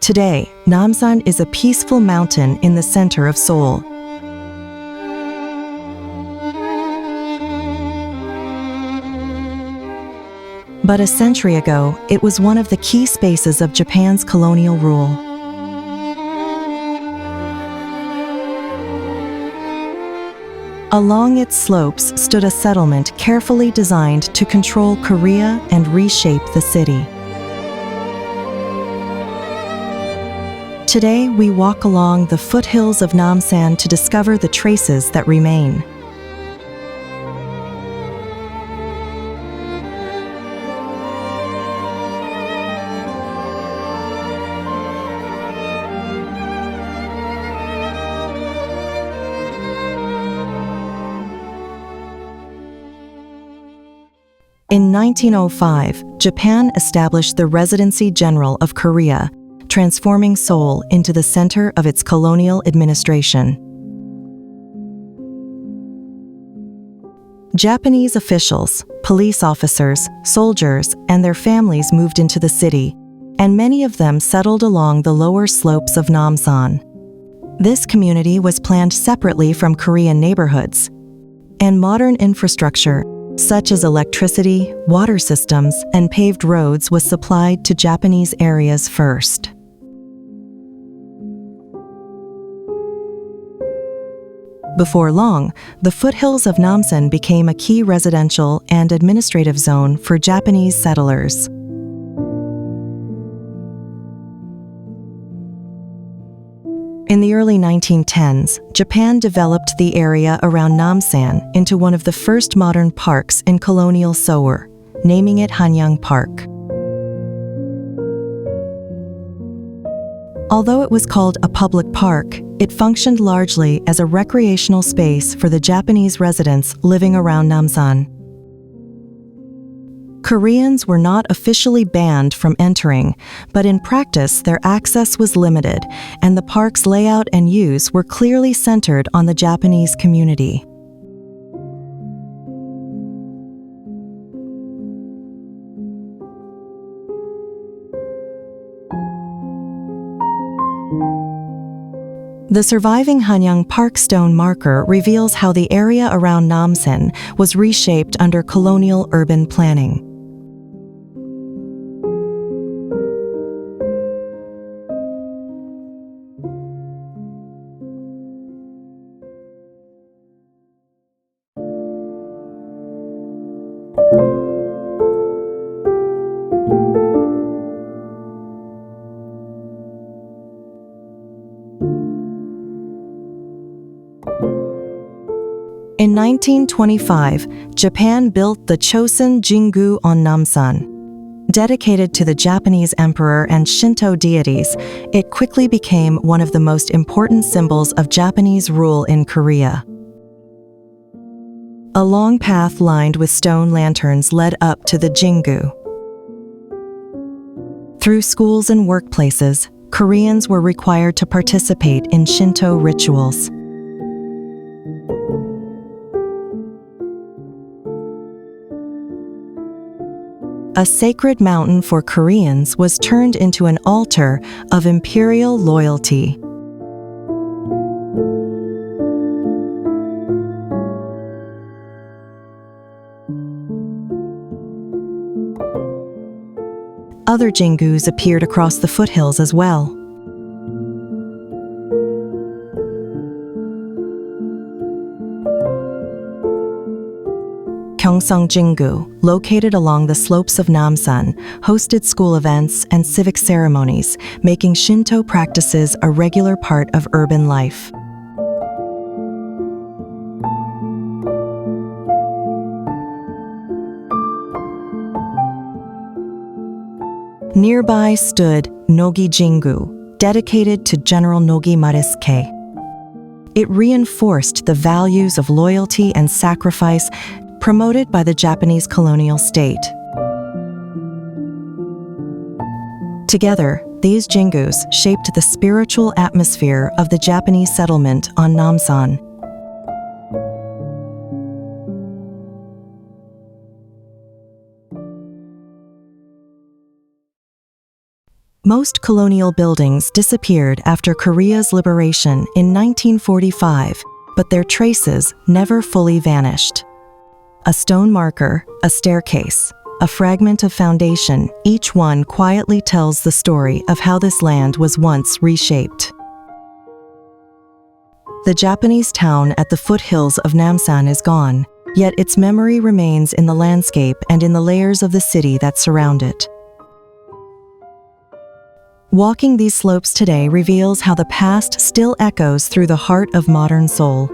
Today, Namsan is a peaceful mountain in the center of Seoul. But a century ago, it was one of the key spaces of Japan's colonial rule. Along its slopes stood a settlement carefully designed to control Korea and reshape the city. Today, we walk along the foothills of Namsan to discover the traces that remain. In 1905, Japan established the Residency General of Korea, transforming Seoul into the center of its colonial administration. Japanese officials, police officers, soldiers, and their families moved into the city, and many of them settled along the lower slopes of Namsan. This community was planned separately from Korean neighborhoods, and modern infrastructure, such as electricity, water systems, and paved roads, was supplied to Japanese areas first. Before long, the foothills of Namsan became a key residential and administrative zone for Japanese settlers. In the early 1910s, Japan developed the area around Namsan into one of the first modern parks in colonial Seoul, naming it Hanyang Park. Although it was called a public park, it functioned largely as a recreational space for the Japanese residents living around Namsan. Koreans were not officially banned from entering, but in practice their access was limited, and the park's layout and use were clearly centered on the Japanese community. The surviving Hanyang Park stone marker reveals how the area around Namsan was reshaped under colonial urban planning. In 1925, Japan built the Chosun Jingu on Namsan. Dedicated to the Japanese emperor and Shinto deities, it quickly became one of the most important symbols of Japanese rule in Korea. A long path lined with stone lanterns led up to the Jingu. Through schools and workplaces, Koreans were required to participate in Shinto rituals. A sacred mountain for Koreans was turned into an altar of imperial loyalty. Other Jingus appeared across the foothills as well. Gyeongsang Jingu, located along the slopes of Namsan, hosted school events and civic ceremonies, making Shinto practices a regular part of urban life. Nearby stood Nogi Jingu, dedicated to General Nogi Marisuke. It reinforced the values of loyalty and sacrifice promoted by the Japanese colonial state. Together, these Jingus shaped the spiritual atmosphere of the Japanese settlement on Namsan. Most colonial buildings disappeared after Korea's liberation in 1945, but their traces never fully vanished. A stone marker, a staircase, a fragment of foundation, each one quietly tells the story of how this land was once reshaped. The Japanese town at the foothills of Namsan is gone, yet its memory remains in the landscape and in the layers of the city that surround it. Walking these slopes today reveals how the past still echoes through the heart of modern Seoul.